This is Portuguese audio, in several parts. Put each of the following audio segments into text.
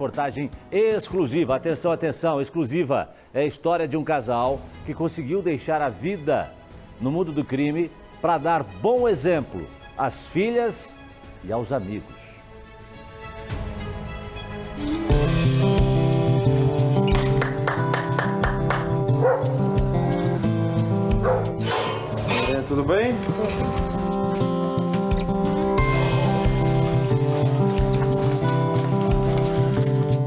Reportagem exclusiva, atenção, atenção, exclusiva. É a história de um casal que conseguiu deixar a vida no mundo do crime para dar bom exemplo às filhas e aos amigos. Tudo bem?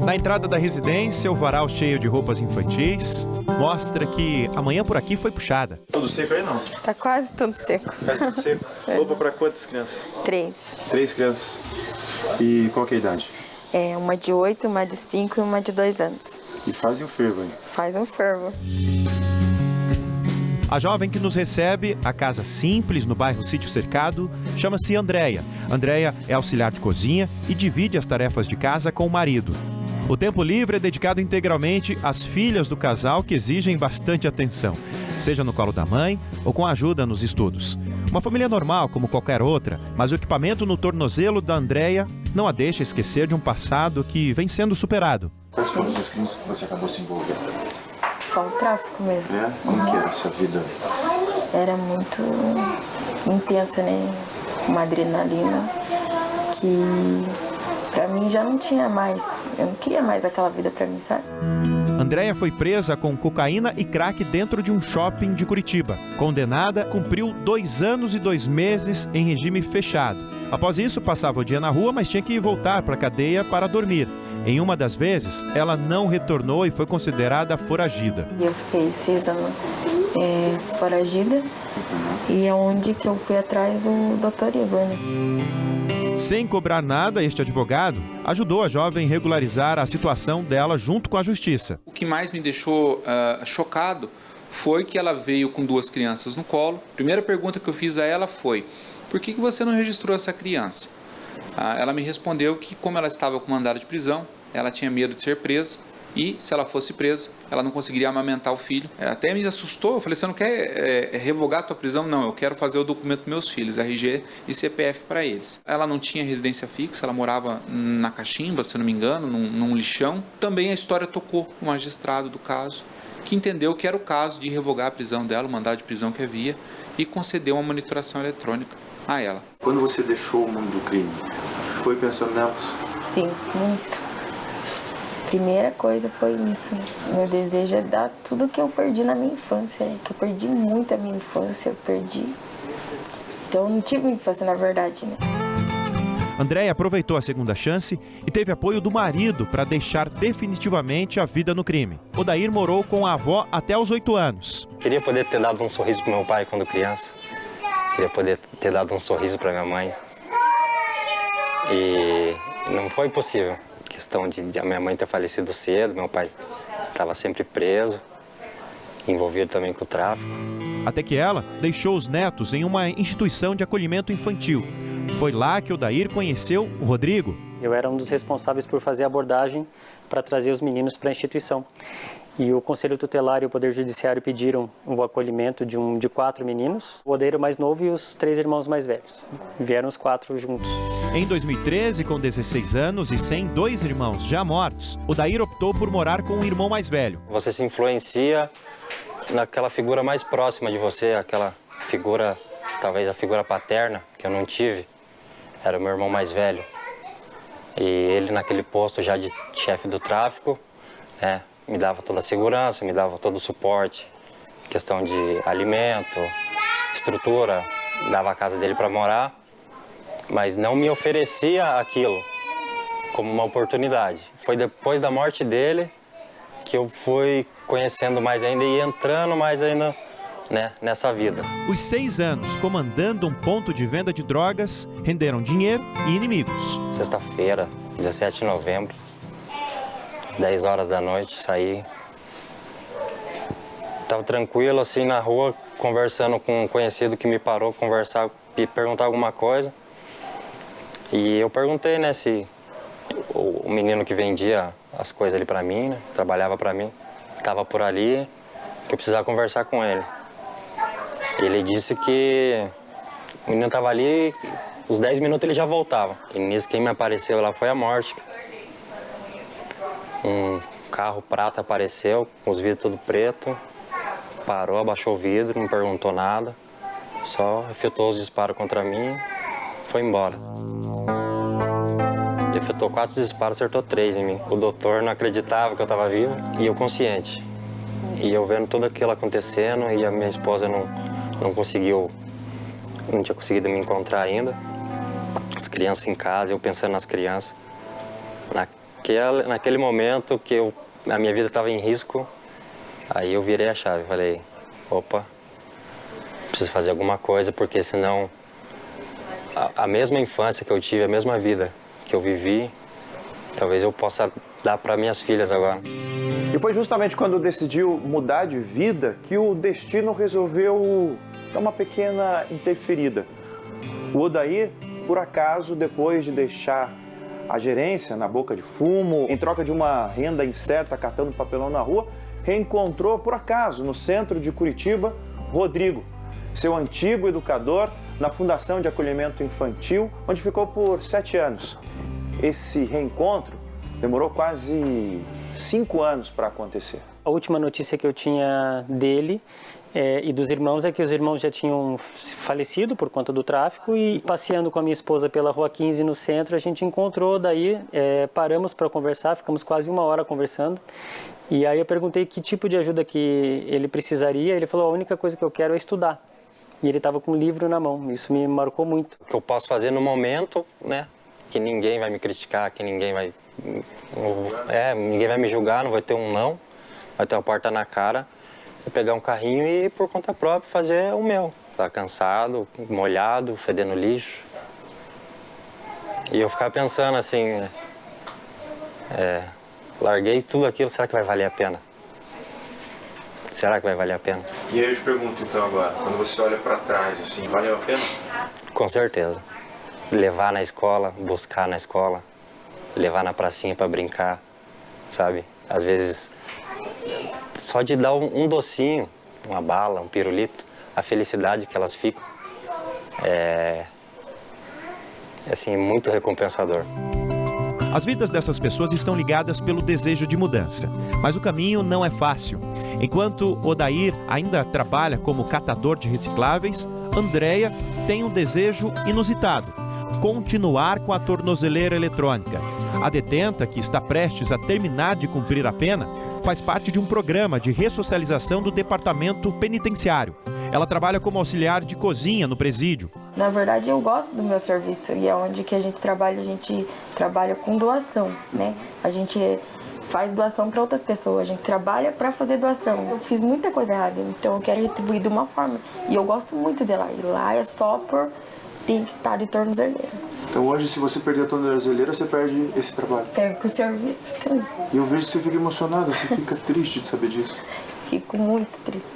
Na entrada da residência, o varal cheio de roupas infantis mostra que a manhã por aqui foi puxada. Tudo seco aí, não? Tá quase tudo seco. Quase tudo seco. Roupa para quantas crianças? 3. 3 crianças. E qual que é a idade? É, uma de 8, uma de 5 e uma de 2 anos. E fazem o fervo aí. Faz um fervo. A jovem que nos recebe, a casa simples no bairro Sítio Cercado, chama-se Andréia. Andréia é auxiliar de cozinha e divide as tarefas de casa com o marido. O tempo livre é dedicado integralmente às filhas do casal que exigem bastante atenção, seja no colo da mãe ou com ajuda nos estudos. Uma família normal como qualquer outra, mas o equipamento no tornozelo da Andréia não a deixa esquecer de um passado que vem sendo superado. Quais foram os crimes que você acabou se envolvendo? Só o tráfico mesmo. É? Como que era essa vida? Era muito intensa, né? Uma adrenalina que pra mim já não tinha mais. Eu não queria mais aquela vida pra mim, sabe? Andréia foi presa com cocaína e crack dentro de um shopping de Curitiba. Condenada, cumpriu 2 anos e 2 meses em regime fechado. Após isso, passava o dia na rua, mas tinha que voltar para a cadeia para dormir. Em uma das vezes, ela não retornou e foi considerada foragida. Eu fiquei 6 anos foragida e é onde que eu fui atrás do Dr. Igor, né? Sem cobrar nada, este advogado ajudou a jovem a regularizar a situação dela junto com a justiça. O que mais me deixou chocado foi que ela veio com 2 crianças no colo. A primeira pergunta que eu fiz a ela foi: por que você não registrou essa criança? Ela me respondeu que, como ela estava com mandado de prisão, ela tinha medo de ser presa e, se ela fosse presa, ela não conseguiria amamentar o filho. Até me assustou. Eu falei: você não quer revogar a tua prisão? Não, eu quero fazer o documento dos meus filhos, RG e CPF para eles. Ela não tinha residência fixa, ela morava na Cachimba, se não me engano, num lixão. Também a história tocou o magistrado do caso, que entendeu que era o caso de revogar a prisão dela, o mandado de prisão que havia, e concedeu uma monitoração eletrônica a ela. Quando você deixou o mundo do crime, foi pensando nelas? Sim, muito. Primeira coisa foi isso. Meu desejo é dar tudo que eu perdi na minha infância, que eu perdi muito a minha infância, eu perdi. Então eu não tive infância, na verdade, né? Andréia aproveitou a segunda chance e teve apoio do marido para deixar definitivamente a vida no crime. Odair morou com a avó até os 8 anos. Queria poder ter dado um sorriso para meu pai quando criança. Queria poder ter dado um sorriso para minha mãe. E não foi possível. A questão de a minha mãe ter falecido cedo, meu pai estava sempre preso, envolvido também com o tráfico. Até que ela deixou os netos em uma instituição de acolhimento infantil. Foi lá que Odair conheceu o Rodrigo. Eu era um dos responsáveis por fazer a abordagem para trazer os meninos para a instituição. E o Conselho Tutelar e o Poder Judiciário pediram o acolhimento de 4 meninos, o Odair mais novo e os 3 irmãos mais velhos. Vieram os 4 juntos. Em 2013, com 16 anos e sem 2 irmãos já mortos, Odair optou por morar com o irmão mais velho. Você se influencia naquela figura mais próxima de você, aquela figura, talvez a figura paterna, que eu não tive, era o meu irmão mais velho. E ele naquele posto já de chefe do tráfico, né? Me dava toda a segurança, me dava todo o suporte, questão de alimento, estrutura, dava a casa dele para morar, mas não me oferecia aquilo como uma oportunidade. Foi depois da morte dele que eu fui conhecendo mais ainda e entrando mais ainda, né, nessa vida. Os 6 anos comandando um ponto de venda de drogas renderam dinheiro e inimigos. Sexta-feira, 17 de novembro, 10 horas da noite, saí. Tava tranquilo assim na rua, conversando com um conhecido que me parou, conversar e perguntar alguma coisa. E eu perguntei, né, se o menino que vendia as coisas ali pra mim, né, trabalhava pra mim, tava por ali, que eu precisava conversar com ele. Ele disse que o menino tava ali, os 10 minutos ele já voltava. E nisso quem me apareceu lá foi a morte. um carro prata apareceu, com os vidros tudo preto, parou, abaixou o vidro, não perguntou nada, só efetuou os disparos contra mim, foi embora. Ele efetuou 4 disparos, acertou 3 em mim. O doutor não acreditava que eu estava vivo e eu consciente. E eu vendo tudo aquilo acontecendo e a minha esposa não tinha conseguido me encontrar ainda. As crianças em casa, eu pensando nas crianças. Naquele momento que a minha vida estava em risco, aí eu virei a chave. Falei, opa, preciso fazer alguma coisa, porque senão a mesma infância que eu tive, a mesma vida que eu vivi, talvez eu possa dar para minhas filhas agora. E foi justamente quando decidiu mudar de vida que o destino resolveu dar uma pequena interferida. O Odair, por acaso, depois de deixar a gerência na boca de fumo, em troca de uma renda incerta, catando papelão na rua, reencontrou, por acaso, no centro de Curitiba, Rodrigo, seu antigo educador, na Fundação de Acolhimento Infantil, onde ficou por 7 anos. Esse reencontro demorou quase 5 anos para acontecer. A última notícia que eu tinha dele e dos irmãos é que os irmãos já tinham falecido por conta do tráfico, e passeando com a minha esposa pela Rua 15 no centro, a gente encontrou, daí paramos para conversar, ficamos quase 1 hora conversando, e aí eu perguntei que tipo de ajuda que ele precisaria. Ele falou, a única coisa que eu quero é estudar. E ele estava com um livro na mão, isso me marcou muito. O que eu posso fazer no momento, né, que ninguém vai me criticar, que ninguém vai me julgar, não vai ter um não, vai ter uma porta na cara, é pegar um carrinho e ir por conta própria fazer o meu. Tá cansado, molhado, fedendo lixo. E eu ficava pensando assim, larguei tudo aquilo, será que vai valer a pena? Será que vai valer a pena? E aí eu te pergunto então agora, quando você olha para trás, assim, valeu a pena? Com certeza. Levar na escola, buscar na escola, levar na pracinha para brincar, sabe? Às vezes, só de dar um docinho, uma bala, um pirulito, a felicidade que elas ficam é assim, muito recompensador. As vidas dessas pessoas estão ligadas pelo desejo de mudança, mas o caminho não é fácil. Enquanto Odair ainda trabalha como catador de recicláveis, Andréia tem um desejo inusitado: continuar com a tornozeleira eletrônica. A detenta, que está prestes a terminar de cumprir a pena, faz parte de um programa de ressocialização do Departamento Penitenciário. Ela trabalha como auxiliar de cozinha no presídio. Na verdade, eu gosto do meu serviço, e é onde que a gente trabalha com doação, né? A gente faz doação para outras pessoas, a gente trabalha para fazer doação. Eu fiz muita coisa errada, então eu quero retribuir de uma forma. E eu gosto muito de lá, e lá é só por ter que estar de tornozeleira. Então hoje, se você perder a tornozeleira, você perde esse trabalho? Pego o serviço também. E eu vejo que você fica emocionada, você fica triste de saber disso. Fico muito triste,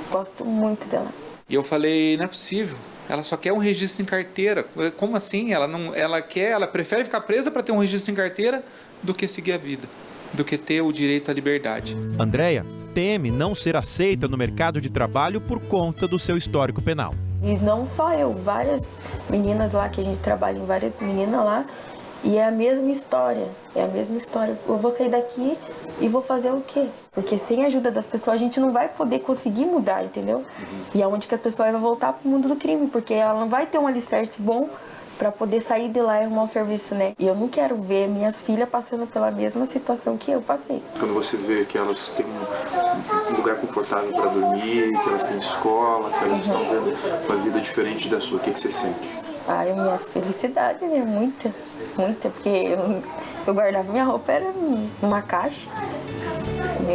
gosto muito dela. E eu falei, não é possível, ela só quer um registro em carteira. Como assim? Ela prefere ficar presa para ter um registro em carteira do que seguir a vida, do que ter o direito à liberdade. Andréia teme não ser aceita no mercado de trabalho por conta do seu histórico penal. E não só eu, várias meninas lá, que a gente trabalha em várias meninas lá, e é a mesma história, Eu vou sair daqui e vou fazer o quê? Porque sem a ajuda das pessoas a gente não vai poder conseguir mudar, entendeu? E é onde que as pessoas vão voltar pro mundo do crime, porque ela não vai ter um alicerce bom para poder sair de lá e arrumar um serviço, né? E eu não quero ver minhas filhas passando pela mesma situação que eu passei. Quando você vê que elas têm um lugar confortável para dormir, que elas têm escola, que elas estão vendo uma vida diferente da sua, o que você sente? Ai, minha felicidade, né? Muita, porque eu guardava minha roupa, era numa caixa.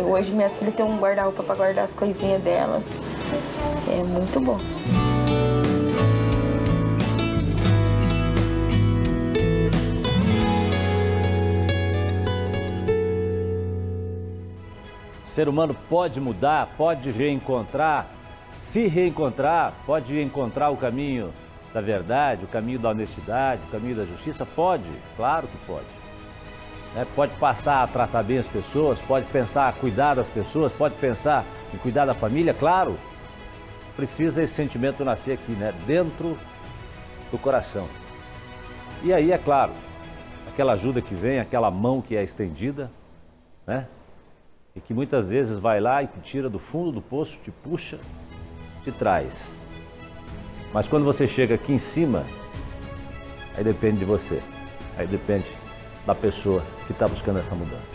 Hoje minhas filhas têm um guarda-roupa para guardar as coisinhas delas. É muito bom. O ser humano pode mudar, pode reencontrar, se reencontrar, pode encontrar o caminho da verdade, o caminho da honestidade, o caminho da justiça? Pode, claro que pode. Pode passar a tratar bem as pessoas, pode pensar a cuidar das pessoas, pode pensar em cuidar da família, claro. Precisa esse sentimento nascer aqui, dentro do coração. E aí, é claro, aquela ajuda que vem, aquela mão que é estendida, né? E que muitas vezes vai lá e te tira do fundo do poço, te puxa, te traz. Mas quando você chega aqui em cima, aí depende de você. Aí depende da pessoa que está buscando essa mudança.